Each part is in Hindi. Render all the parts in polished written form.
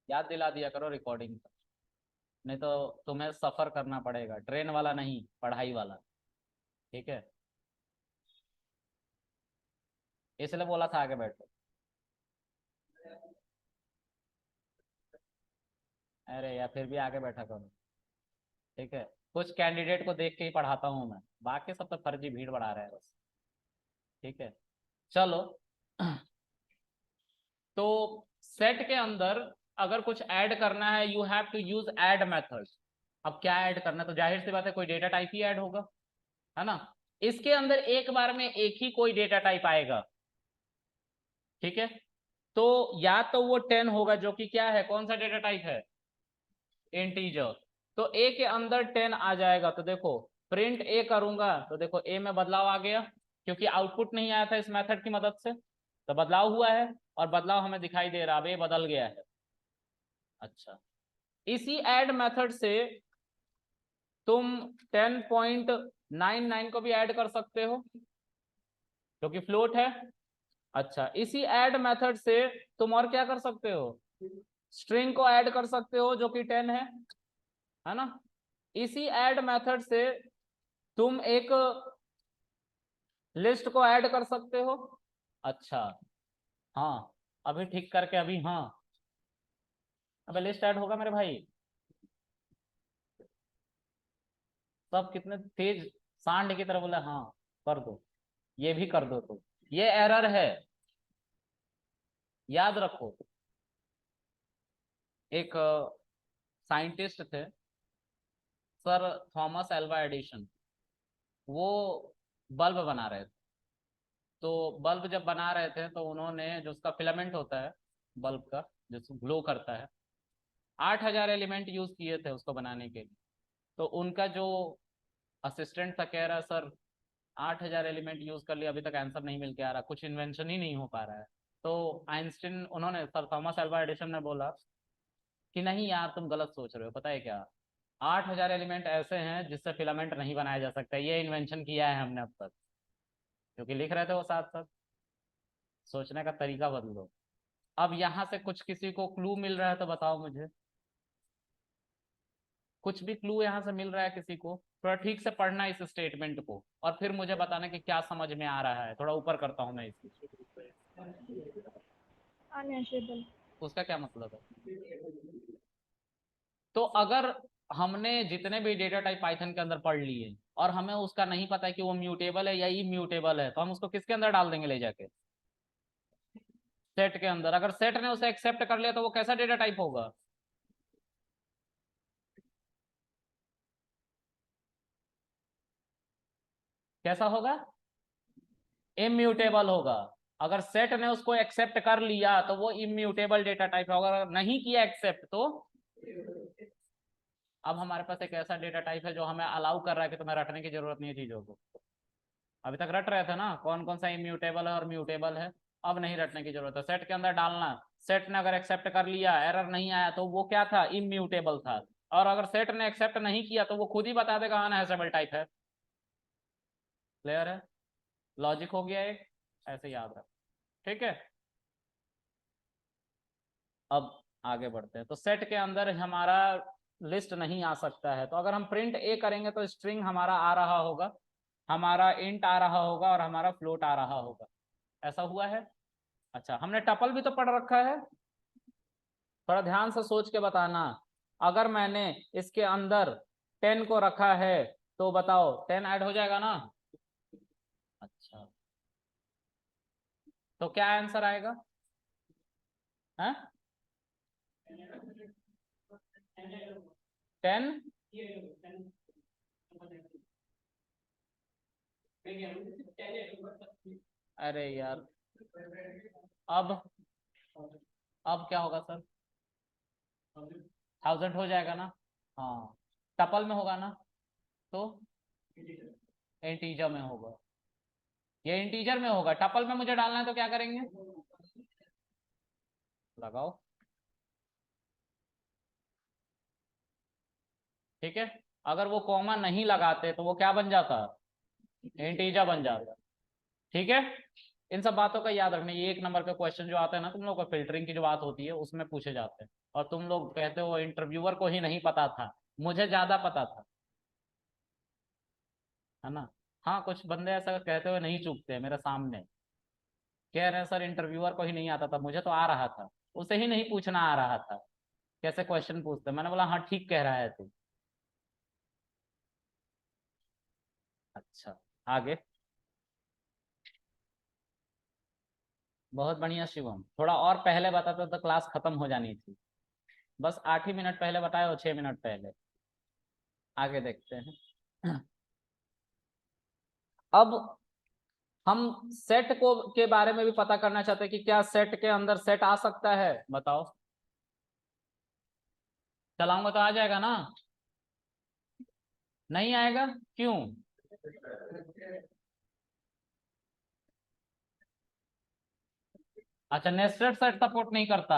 याद दिला दिया करो रिकॉर्डिंग का, नहीं तो तुम्हें सफर करना पड़ेगा, ट्रेन वाला नहीं, पढ़ाई वाला। ठीक है, इसलिए बोला था आगे बैठो। अरे यार फिर भी आगे बैठा करो। ठीक है, कुछ कैंडिडेट को देख के ही पढ़ाता हूँ मैं, बाकी सब तो फर्जी भीड़ बढ़ा रहे हैं बस। ठीक है, चलो। तो सेट के अंदर अगर कुछ ऐड करना है, you have to use add method. अब क्या ऐड करना है, तो जाहिर सी बात है कोई डेटा टाइप ही ऐड होगा, है ना। इसके अंदर एक बार में एक ही कोई डेटा टाइप आएगा। ठीक है, तो या तो वो 10 होगा, जो कि क्या है, कौन सा डेटा टाइप है, इंटीजर। तो ए के अंदर 10 आ जाएगा, तो देखो प्रिंट ए करूंगा तो देखो ए में बदलाव आ गया, क्योंकि आउटपुट नहीं आया था इस मेथड की मदद से, तो बदलाव हुआ है, और बदलाव हमें दिखाई दे रहा है, अब ए बदल गया है। अच्छा, इसी ऐड मेथड से तुम 10.99 को भी ऐड कर सकते हो, जो कि फ्लोट है। अच्छा, इसी ऐड मेथड से तुम और क्या कर सकते हो, स्ट्रिंग को ऐड कर सकते हो, जो कि 10 है ना। इसी ऐड मेथड से तुम एक लिस्ट को ऐड कर सकते हो। अच्छा, हाँ, अभी ठीक करके अभी, हाँ, अबे लिस्ट ऐड होगा मेरे भाई। सब कितने तेज सांड की तरह बोला, हाँ कर दो, ये भी कर दो, तो ये एरर है, याद रखो। एक साइंटिस्ट थे, सर थॉमस एल्वा एडिशन, वो बल्ब बना रहे थे। तो बल्ब जब बना रहे थे तो उन्होंने, जो उसका फिलामेंट होता है बल्ब का, जो ग्लो करता है, 8,000 एलिमेंट यूज किए थे उसको बनाने के लिए। तो उनका जो असिस्टेंट था कह रहा, सर 8,000 एलिमेंट यूज कर लिया, अभी तक आंसर नहीं मिल के आ रहा, कुछ इन्वेंशन ही नहीं हो पा रहा है। तो आइंस्टीन, उन्होंने, सर थॉमस अल्वा एडिसन ने बोला कि नहीं यार तुम गलत सोच रहे हो, पता है क्या, 8,000 एलिमेंट ऐसे हैं जिससे फिलामेंट नहीं बनाया जा सकता, ये इन्वेंशन किया है हमने अब तक। क्योंकि लिख रहे थे वो साथ साथ, सोचने का तरीका बदलो। अब यहाँ से कुछ किसी को क्लू मिल रहा है तो बताओ मुझे, कुछ भी क्लू यहाँ से मिल रहा है किसी को, थोड़ा ठीक से पढ़ना इस स्टेटमेंट को, और फिर मुझे बताना कि क्या समझ में आ रहा है, थोड़ा ऊपर करता हूँ मैं इसकी। अनएशेबल। उसका क्या मतलब है, तो अगर हमने जितने भी डेटा टाइप पाइथन के अंदर पढ़ लिए और हमें उसका नहीं पता है कि वो म्यूटेबल है या इम्यूटेबल है, तो हम उसको किसके अंदर डाल देंगे ले जाके, सेट के अंदर। अगर सेट ने उसे एक्सेप्ट कर लिया तो वो कैसा डेटा टाइप होगा, कैसा होगा, इम्यूटेबल होगा। अगर सेट ने उसको एक्सेप्ट कर लिया तो वो इम्यूटेबल डेटा टाइप होगा, अगर नहीं किया एक्सेप्ट तो। अब हमारे पास एक ऐसा डेटा टाइप है जो हमें अलाउ कर रहा है कि तुम्हें रटने की जरूरत नहीं है चीजों को। अभी तक रट रहे थे ना कौन कौन सा इम्यूटेबल है और म्यूटेबल है, अब नहीं रटने की जरूरत है, सेट के अंदर डालना। सेट ने अगर एक्सेप्ट कर लिया, एरर नहीं आया, तो वो क्या था, इम्यूटेबल था। और अगर सेट ने एक्सेप्ट नहीं किया तो वो खुद ही बता देगा अनहैशेबल टाइप है। क्लियर है, लॉजिक हो गया एक, ऐसे याद रख। ठीक है, अब आगे बढ़ते हैं। तो सेट के अंदर हमारा लिस्ट नहीं आ सकता है, तो अगर हम प्रिंट ए करेंगे तो स्ट्रिंग हमारा आ रहा होगा, हमारा इंट आ रहा होगा, और हमारा फ्लोट आ रहा होगा। ऐसा हुआ है। अच्छा, हमने टपल भी तो पढ़ रखा है, थोड़ा ध्यान से सोच के बताना। अगर मैंने इसके अंदर 10 को रखा है तो बताओ 10 ऐड हो जाएगा ना। अच्छा, तो क्या आंसर आएगा, है 10। अरे यार, अब अब क्या होगा सर, 1000 हो जाएगा ना। हाँ, टपल में होगा ना, तो इंटीजर में होगा, ये इंटीजर में होगा, टपल में मुझे डालना है तो क्या करेंगे, लगाओ। ठीक है, अगर वो कॉमा नहीं लगाते तो वो क्या बन जाता, इंटीजर बन जाता। ठीक है, इन सब बातों का याद रखना। ये 1 नंबर के क्वेश्चन जो आते हैं ना तुम लोग को, फिल्टरिंग की जो बात होती है उसमें पूछे जाते हैं। और तुम लोग कहते हो इंटरव्यूअर को ही नहीं पता था, मुझे ज्यादा पता था, है ना। हाँ, कुछ बंदे ऐसा कहते हुए नहीं चूकते हैं मेरे सामने, कह रहे हैं सर इंटरव्यूअर को ही नहीं आता था, मुझे तो आ रहा था, उसे ही नहीं पूछना आ रहा था, कैसे क्वेश्चन पूछते। मैंने बोला हाँ ठीक कह रहा है तू। अच्छा, आगे। बहुत बढ़िया शिवम, थोड़ा और पहले बताते तो क्लास खत्म हो जानी थी। बस 8 ही मिनट पहले बताए हो, 6 मिनट पहले। आगे देखते हैं। अब हम सेट को के बारे में भी पता करना चाहते हैं कि क्या सेट के अंदर सेट आ सकता है, बताओ। चलाऊंगा तो आ जाएगा ना? नहीं आएगा, क्यों? अच्छा, नेस्टेड सेट सपोर्ट नहीं करता।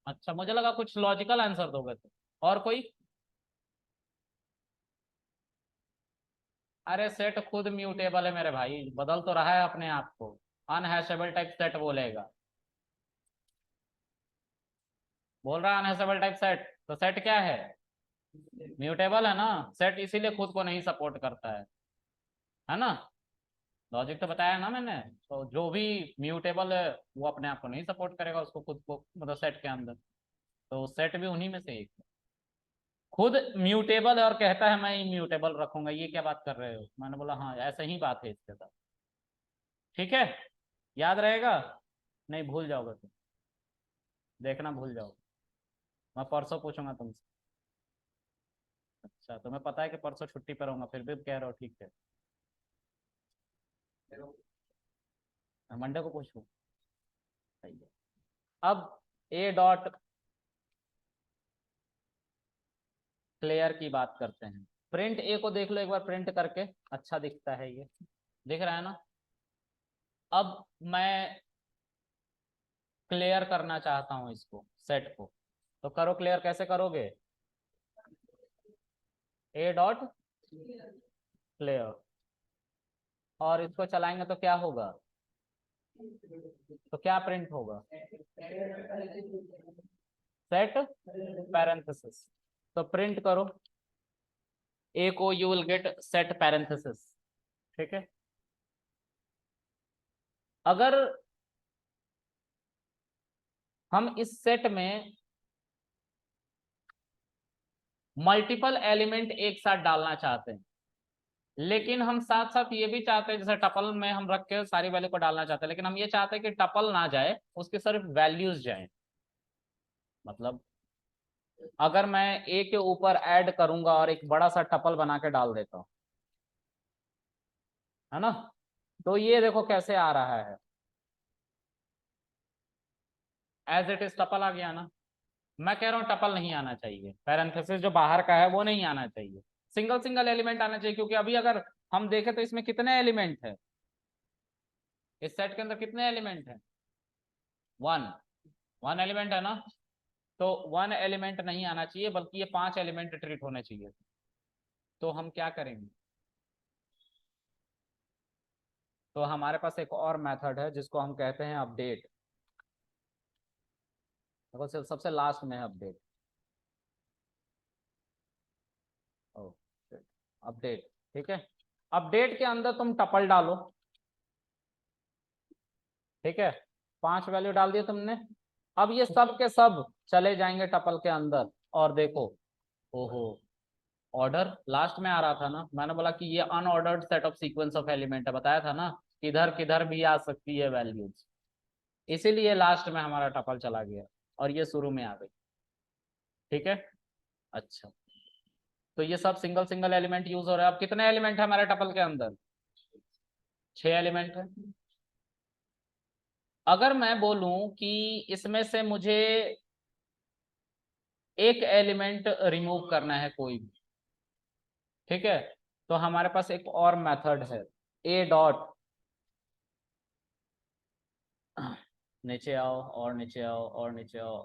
अच्छा, मुझे लगा कुछ लॉजिकल आंसर दोगे तो। और कोई? अरे सेट खुद म्यूटेबल है मेरे भाई, बदल तो रहा है अपने आप को। अनहैशेबल टाइप सेट बोलेगा, बोल रहा है अनहैशेबल टाइप सेट, तो सेट क्या है? म्यूटेबल है ना। सेट इसीलिए खुद को नहीं सपोर्ट करता है ना। लॉजिक तो बताया ना मैंने। तो जो भी म्यूटेबल है वो अपने आप को नहीं सपोर्ट करेगा, उसको खुद को, मतलब सेट के अंदर। तो सेट भी उन्हीं में से एक है। खुद म्यूटेबल है और कहता है मैं इम्यूटेबल रखूंगा, ये क्या बात कर रहे हो? मैंने बोला हाँ ऐसा ही बात है इसके साथ। ठीक है, याद रहेगा? नहीं, भूल जाओगे तुम, देखना भूल जाओगे। मैं परसों पूछूंगा तुमसे। अच्छा, तुम्हें पता है कि परसों छुट्टी पर रहूंगा, फिर भी कह रहे हो ठीक है। मैं मंडे को पूछूं? सही है। अब ए डॉट क्लियर की बात करते हैं। प्रिंट ए को देख लो एक बार प्रिंट करके, अच्छा दिखता है ये, दिख रहा है ना। अब मैं क्लियर करना चाहता हूं इसको, सेट को। तो करो क्लियर, कैसे करोगे? ए डॉट क्लियर, और इसको चलाएंगे तो क्या होगा? तो क्या प्रिंट होगा? Set parenthesis. तो प्रिंट करो ए को, you will get set parenthesis. ठीक है। अगर हम इस सेट में मल्टीपल एलिमेंट एक साथ डालना चाहते हैं, लेकिन हम साथ साथ ये भी चाहते हैं, जैसे टपल में हम रख के सारी वैल्यू को डालना चाहते हैं, लेकिन हम ये चाहते हैं कि टपल ना जाए, उसकी सिर्फ वैल्यूज जाए। मतलब अगर मैं ए के ऊपर ऐड करूंगा और एक बड़ा सा टपल बना के डाल देता हूं, है ना, तो ये देखो कैसे आ रहा है, एज इट इज टपल आ गया ना। मैं कह रहा हूँ टपल नहीं आना चाहिए, पैरेंथेसिस जो बाहर का है वो नहीं आना चाहिए, सिंगल सिंगल एलिमेंट आना चाहिए। क्योंकि अभी अगर हम देखें तो इसमें कितने एलिमेंट है, इस सेट के अंदर कितने एलिमेंट है? वन। वन एलिमेंट है ना। तो वन एलिमेंट नहीं आना चाहिए, बल्कि ये 5 एलिमेंट ट्रीट होने चाहिए। तो हम क्या करेंगे? तो हमारे पास एक और मेथड है जिसको हम कहते हैं अपडेट। देखो सबसे लास्ट में है अपडेट। ओ, अपडेट। ठीक है, अपडेट के अंदर तुम टपल डालो। ठीक है, 5 वैल्यू डाल दिए तुमने। अब ये सब के सब चले जाएंगे टपल के अंदर, और देखो, ओहो, ऑर्डर लास्ट में आ रहा था ना। मैंने बोला कि ये unordered set of sequence of element है, बताया था ना, किधर किधर भी आ सकती है वैल्यूज, इसीलिए लास्ट में हमारा टपल चला गया और ये शुरू में आ गई। ठीक है। अच्छा, तो ये सब सिंगल सिंगल एलिमेंट यूज हो रहा है। अब कितने एलिमेंट है हमारे टपल के अंदर? 6 एलिमेंट है। अगर मैं बोलूं कि इसमें से मुझे एक एलिमेंट रिमूव करना है कोई भी, ठीक है, तो हमारे पास एक और मेथड है, ए डॉट, नीचे आओ और नीचे आओ और नीचे आओ।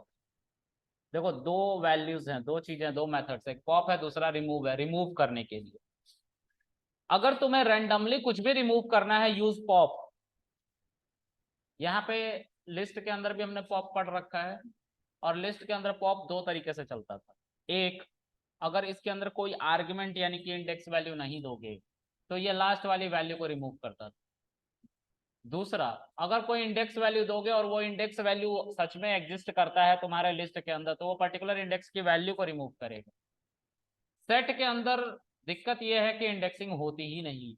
देखो दो वैल्यूज हैं, दो चीजें, दो मेथड्स, एक पॉप है दूसरा रिमूव है। रिमूव करने के लिए अगर तुम्हें रैंडमली कुछ भी रिमूव करना है, यूज पॉप। यहाँ पे लिस्ट के अंदर भी हमने पॉप पढ़ रखा है, और लिस्ट के अंदर पॉप दो तरीके से चलता था। एक, अगर इसके अंदर कोई आर्ग्यूमेंट यानी कि इंडेक्स वैल्यू नहीं दोगे तो ये लास्ट वाली वैल्यू को रिमूव करता था। दूसरा, अगर कोई इंडेक्स वैल्यू दोगे और वो इंडेक्स वैल्यू सच में एग्जिस्ट करता है तुम्हारे लिस्ट के अंदर, तो वो पर्टिकुलर इंडेक्स की वैल्यू को रिमूव करेगा। सेट के अंदर दिक्कत ये है कि इंडेक्सिंग होती ही नहीं,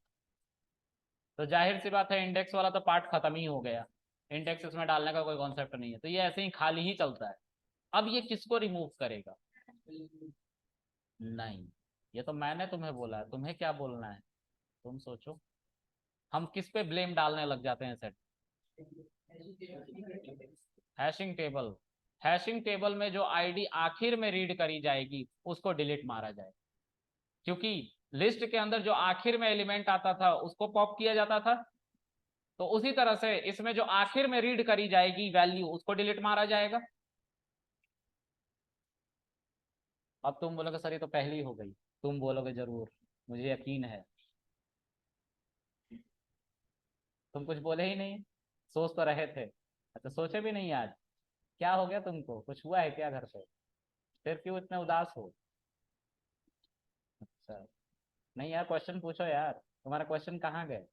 तो जाहिर सी बात है इंडेक्स वाला तो पार्ट खत्म ही हो गया, इंडेक्स इसमें डालने का कोई कॉन्सेप्ट नहीं है, तो ये ऐसे ही खाली ही चलता है। अब ये किसको रिमूव करेगा? नहीं, ये तो मैंने तुम्हें बोला है, तुम्हें क्या बोलना है तुम सोचो। हम किस पे ब्लेम डालने लग जाते हैं set? Hashing table. Hashing table में जो आईडी आखिर में रीड करी जाएगी उसको डिलीट मारा जाए, क्योंकि लिस्ट के अंदर जो आखिर में एलिमेंट आता था उसको पॉप किया जाता था, तो उसी तरह से इसमें जो आखिर में रीड करी जाएगी वैल्यू उसको डिलीट मारा जाएगा। अब तुम बोलोगे सर ये तो पहली हो गई, तुम बोलोगे जरूर, मुझे यकीन है। तुम कुछ बोले ही नहीं, सोच तो रहे थे। अच्छा, सोचे भी नहीं आज? क्या हो गया तुमको, कुछ हुआ है क्या घर पे? फिर क्यों इतने उदास हो? अच्छा, नहीं यार क्वेश्चन पूछो यार, तुम्हारा क्वेश्चन कहाँ गए?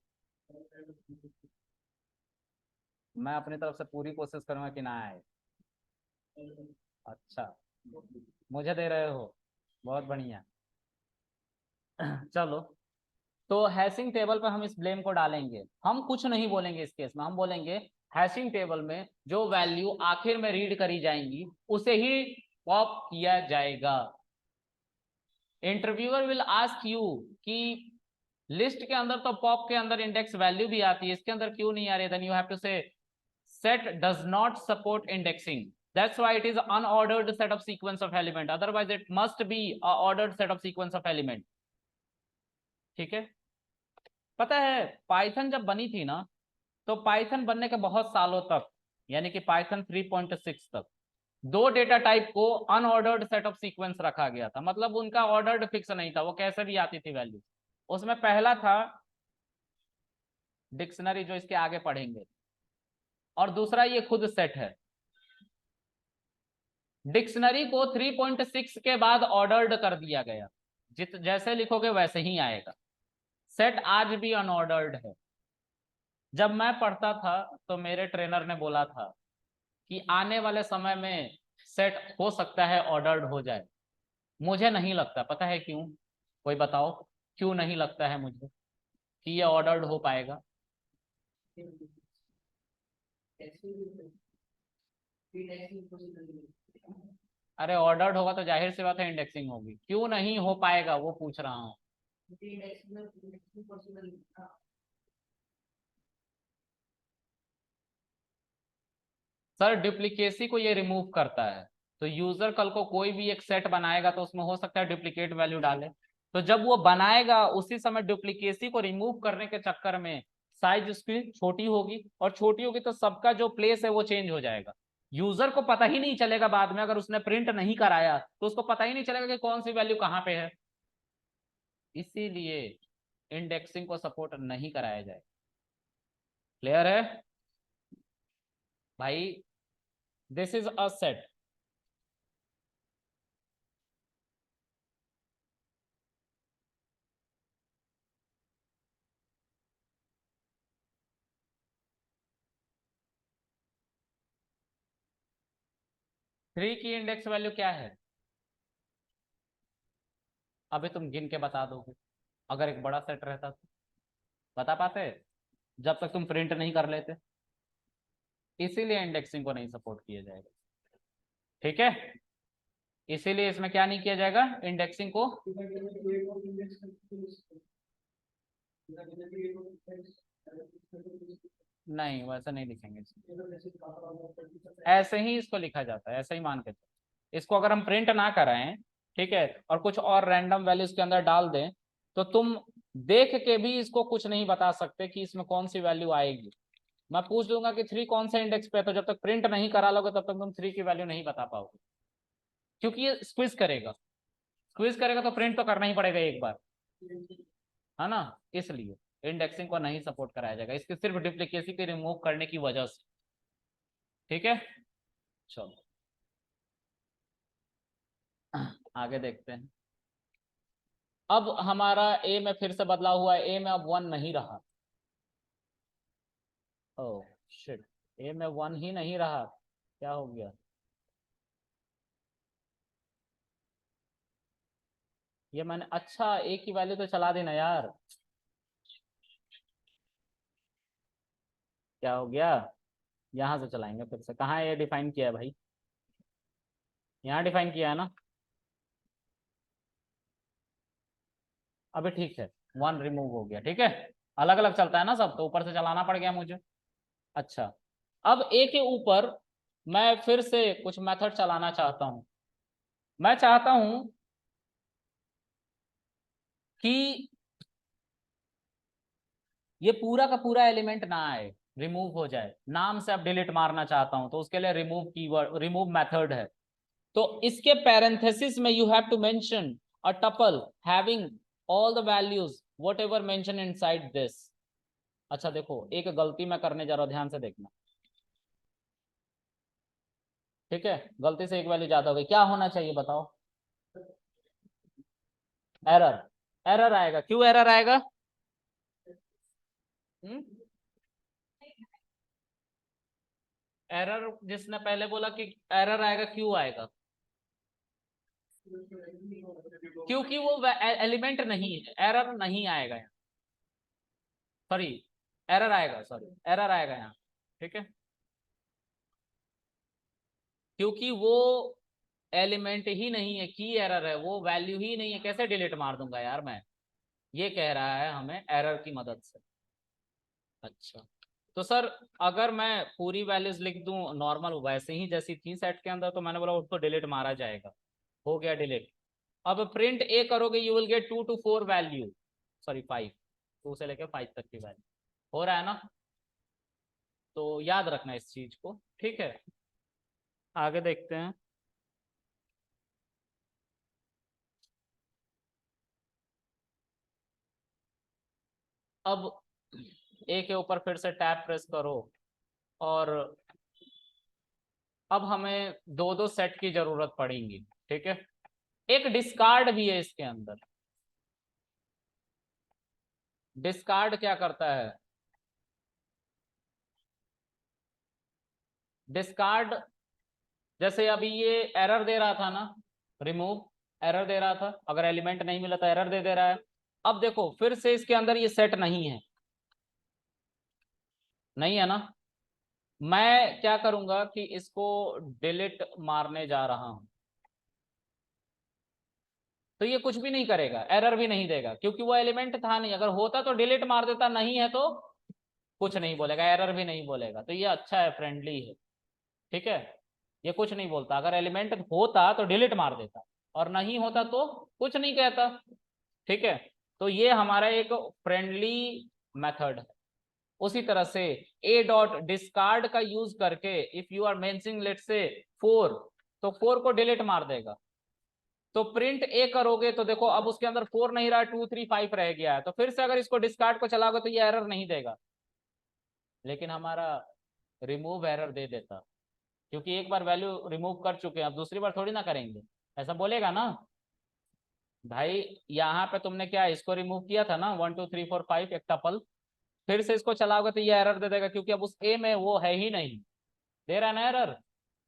मैं अपनी तरफ से पूरी कोशिश करूंगा कि ना आए। अच्छा, मुझे दे रहे हो, बहुत बढ़िया। चलो, तो हैशिंग टेबल पर हम इस ब्लेम को डालेंगे, हम कुछ नहीं बोलेंगे इस केस में, हम बोलेंगे हैशिंग टेबल में जो वैल्यू आखिर में रीड करी जाएंगी उसे ही पॉप किया जाएगा। इंटरव्यूअर विल आस्क यू कि लिस्ट के अंदर तो पॉप के अंदर इंडेक्स वैल्यू भी आती है, इसके अंदर क्यों नहीं आ रही? देन यू हैव टू से set does not support indexing, that's why it is unordered set of sequence of element, otherwise it must be a ordered set of sequence of element। ठीक है? पता है पाइथन जब बनी थी ना, तो पाइथन बनने के बहुत सालों तक, यानी कि पाइथन 3.6 तक, दो डेटा टाइप को अनऑर्डर्ड सेट ऑफ सीक्वेंस रखा गया था, मतलब उनका ऑर्डर्ड फिक्स नहीं था, वो कैसे भी आती थी वैल्यू। उसमें पहला था डिक्शनरी, जो इसके आगे पढ़ेंगे, और दूसरा ये खुद सेट है। डिक्शनरी को 3.6 के बाद ऑर्डर्ड कर दिया गया, जैसे लिखोगे वैसे ही आएगा। सेट आज भी अनऑर्डर्ड है। जब मैं पढ़ता था तो मेरे ट्रेनर ने बोला था कि आने वाले समय में सेट हो सकता है ऑर्डर्ड हो जाए। मुझे नहीं लगता, पता है क्यों? कोई बताओ क्यों नहीं लगता है मुझे कि ये ऑर्डर्ड हो पाएगा? अरे ऑर्डर्ड होगा तो जाहिर सी बात है इंडेक्सिंग होगी, क्यों नहीं हो पाएगा वो पूछ रहा हूँ। सर डुप्लीकेसी को ये रिमूव करता है, तो यूजर कल को कोई भी एक सेट बनाएगा तो उसमें हो सकता है डुप्लीकेट वैल्यू डाले, तो जब वो बनाएगा उसी समय डुप्लीकेसी को रिमूव करने के चक्कर में साइज उसकी छोटी होगी, और छोटी होगी तो सबका जो प्लेस है वो चेंज हो जाएगा। यूजर को पता ही नहीं चलेगा, बाद में अगर उसने प्रिंट नहीं कराया तो उसको पता ही नहीं चलेगा कि कौन सी वैल्यू कहाँ पे है। इसीलिए इंडेक्सिंग को सपोर्ट नहीं कराया जाए। क्लियर है भाई? This is a set. 3 की इंडेक्स वैल्यू क्या है? अभी तुम गिन के बता दोगे, अगर एक बड़ा सेट रहता तो बता पाते? जब तक तुम प्रिंट नहीं कर लेते, इसीलिए इंडेक्सिंग को नहीं सपोर्ट किया जाएगा। ठीक है, इसीलिए इसमें क्या नहीं किया जाएगा, इंडेक्सिंग को। नहीं, वैसा नहीं लिखेंगे, ऐसे ही इसको लिखा जाता है, ऐसे ही मान के चलो। इसको अगर हम प्रिंट ना कराएं, ठीक है, और कुछ और रैंडम वैल्यूज के अंदर डाल दें, तो तुम देख के भी इसको कुछ नहीं बता सकते कि इसमें कौन सी वैल्यू आएगी। मैं पूछ दूंगा कि 3 कौन से इंडेक्स पे है, तो जब तक प्रिंट नहीं करा लोगे तब तक तुम 3 की वैल्यू नहीं बता पाओगे, क्योंकि ये स्क्विज करेगा। स्क्विज करेगा तो प्रिंट तो करना ही पड़ेगा एक बार, है ना? इसलिए इंडेक्सिंग को नहीं सपोर्ट कराया जाएगा, इसके सिर्फ डुप्लीकेसी के रिमूव करने की वजह से। ठीक है, चलो आगे देखते हैं। अब हमारा ए में फिर से बदलाव हुआ है, ए में अब 1 नहीं रहा। ओह शिट, ए में 1 ही नहीं रहा, क्या हो गया? ये मैंने, अच्छा ए की वैल्यू तो चला देना यार, क्या हो गया? यहाँ से चलाएंगे फिर से, कहाँ ये डिफाइन किया है भाई? यहाँ डिफाइन किया है ना। अभी ठीक है, 1 रिमूव हो गया, ठीक है। अलग अलग चलता है ना सब, तो ऊपर से चलाना पड़ गया मुझे। अच्छा, अब ए के ऊपर मैं फिर से कुछ मेथड चलाना चाहता हूं। मैं चाहता हूं कि ये पूरा का पूरा एलिमेंट ना आए, रिमूव हो जाए, नाम से अब डिलीट मारना चाहता हूं, तो उसके लिए रिमूव कीवर्ड, रिमूव मेथड है। तो इसके पैरेंथेसिस में you have to mention a tuple having all the values whatever mention inside this. अच्छा देखो, एक गलती मैं करने जा रहा हूं, ध्यान से देखना। ठीक है, गलती से एक वैल्यू ज्यादा हो गई, क्या होना चाहिए बताओ? एरर, एरर आएगा। क्यों एरर आएगा? एरर जिसने पहले बोला कि एरर आएगा, क्यों आएगा? क्योंकि वो एलिमेंट नहीं है, एरर नहीं आएगा यहाँ। सॉरी, एरर आएगा, सॉरी एरर आएगा यहाँ। ठीक है, क्योंकि वो एलिमेंट ही नहीं है, की एरर है, वो वैल्यू ही नहीं है, कैसे डिलीट मार दूंगा यार मैं? ये कह रहा है हमें एरर की मदद से। अच्छा, तो सर अगर मैं पूरी वैल्यूज लिख दूं नॉर्मल वैसे ही जैसी थी सेट के अंदर, तो मैंने बोला उसको डिलीट मारा जाएगा, हो गया डिलीट। अब प्रिंट ए करोगे, you will get 2 to 4 value, sorry 5, 2 से लेकर 5 तक की वैल्यू। हो रहा है ना? तो याद रखना इस चीज को, ठीक है। आगे देखते हैं। अब ए के ऊपर फिर से टैब प्रेस करो, और अब हमें दो दो सेट की जरूरत पड़ेगी, ठीक है। एक डिस्कार्ड भी है इसके अंदर। डिस्कार्ड क्या करता है? डिस्कार्ड, जैसे अभी ये एरर दे रहा था ना, रिमूव, एरर दे रहा था, अगर एलिमेंट नहीं मिला तो एरर दे रहा है। अब देखो फिर से इसके अंदर ये सेट नहीं है, नहीं है ना। मैं क्या करूंगा कि इसको डिलीट मारने जा रहा हूं, तो ये कुछ भी नहीं करेगा, एरर भी नहीं देगा, क्योंकि वो एलिमेंट था नहीं। अगर होता तो डिलीट मार देता, नहीं है तो कुछ नहीं बोलेगा, एरर भी नहीं बोलेगा। तो ये अच्छा है, फ्रेंडली है, ठीक है। ये कुछ नहीं बोलता, अगर एलिमेंट होता तो डिलीट मार देता, और नहीं होता तो कुछ नहीं कहता, ठीक है। तो ये हमारा एक फ्रेंडली मेथड है। उसी तरह से ए डॉट डिस्कार्ड का यूज करके, if you are mentioning let's say 4, तो 4 को डिलीट मार देगा। तो प्रिंट ए करोगे तो देखो अब उसके अंदर 4 नहीं रहा, 2 3 5 रह गया है। तो फिर से अगर इसको डिस्कार्ड को चलाओगे तो ये एरर नहीं देगा, लेकिन हमारा रिमूव एरर दे देता, क्योंकि एक बार वैल्यू रिमूव कर चुके हैं, अब दूसरी बार थोड़ी ना करेंगे, ऐसा बोलेगा ना भाई। यहाँ पे तुमने क्या इसको रिमूव किया था ना, 1 2 3 4 5 एक टपल, फिर से इसको चलाओगे तो ये एरर दे देगा, क्योंकि अब उस ए में वो है ही नहीं, दे रहा है ना एरर।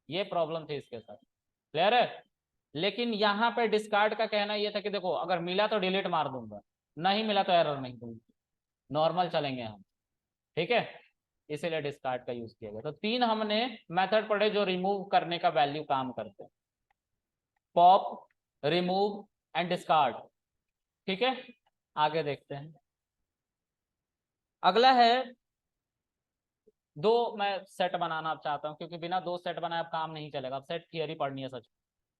ये प्रॉब्लम थी इसके साथ, क्लियर है। लेकिन यहाँ पे डिस्कार्ड का कहना ये था कि देखो अगर मिला तो डिलीट मार दूंगा, नहीं मिला तो एरर नहीं दूंगा, नॉर्मल चलेंगे हम, ठीक है। इसीलिए डिस्कार्ड का यूज किया गया। तो 3 हमने मेथड पढ़े जो रिमूव करने का वैल्यू काम करते हैं, पॉप, रिमूव एंड डिस्कार्ड, ठीक है। आगे देखते हैं। अगला है, दो मैं सेट बनाना अब चाहता हूं, क्योंकि बिना दो सेट बनाए अब काम नहीं चलेगा। अब सेट थियरी पढ़नी है सच,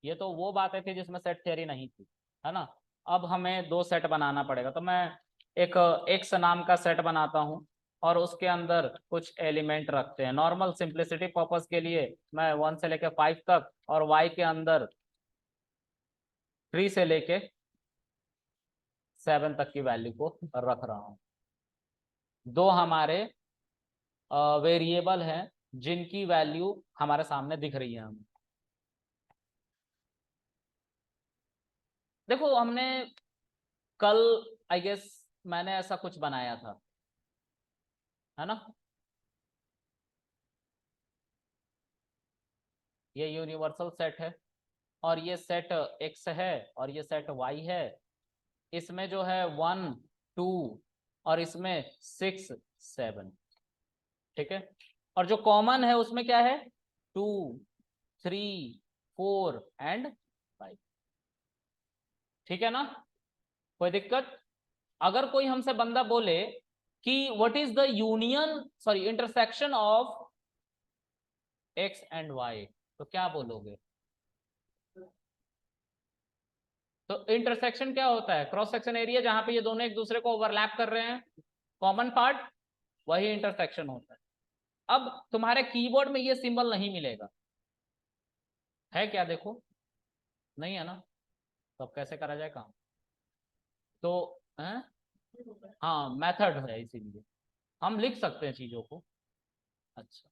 ये तो वो बातें थी जिसमें सेट थियरी नहीं थी, है ना। अब हमें दो सेट बनाना पड़ेगा। तो मैं एक एक्स नाम का सेट बनाता हूं, और उसके अंदर कुछ एलिमेंट रखते हैं, नॉर्मल सिंप्लिसिटी पर्पस के लिए मैं 1 से लेके 5 तक, और वाई के अंदर 3 से लेके 7 तक की वैल्यू को रख रहा हूं। दो हमारे वेरिएबल हैं, जिनकी वैल्यू हमारे सामने दिख रही है हमें। देखो हमने कल आई गेस मैंने ऐसा कुछ बनाया था, है ना। ये यूनिवर्सल सेट है और ये सेट एक्स है और ये सेट वाई है। इसमें जो है 1 2 और इसमें 6 7, ठीक है। और जो कॉमन है उसमें क्या है, 2 3 4 एंड 5, ठीक है ना। कोई दिक्कत? अगर कोई हमसे बंदा बोले कि what is the union sorry intersection of X and Y, तो क्या बोलोगे? तो इंटरसेक्शन क्या होता है? क्रॉस सेक्शन एरिया जहां पे ये दोनों एक दूसरे को ओवरलैप कर रहे हैं, कॉमन पार्ट, वही इंटरसेक्शन होता है। अब तुम्हारे कीबोर्ड में ये सिंबल नहीं मिलेगा, है क्या? देखो नहीं है ना, तो अब कैसे करा जाए काम? तो है, हाँ मेथड है, इसीलिए हम लिख सकते हैं चीजों को। अच्छा,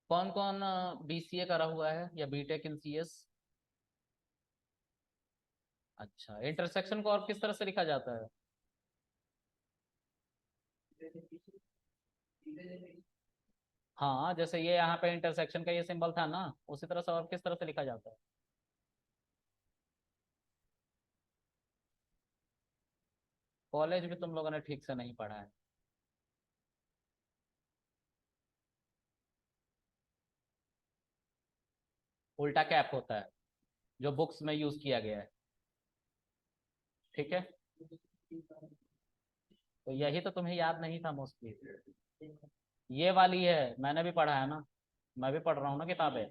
कौन कौन बीसीए करा हुआ है या बीटेक इन सीएस? अच्छा, इंटरसेक्शन को और किस तरह से लिखा जाता है? हाँ, जैसे ये यहाँ पे इंटरसेक्शन का ये सिंबल था ना, उसी तरह से और किस तरह से लिखा जाता है? कॉलेज में तुम लोगों ने ठीक से नहीं पढ़ा है। उल्टा कैप होता है जो बुक्स में यूज किया गया है, ठीक है। तो यही तो तुम्हें याद नहीं था मोस्टली। ये वाली है, मैंने भी पढ़ा है ना, मैं भी पढ़ रहा हूँ ना किताबें।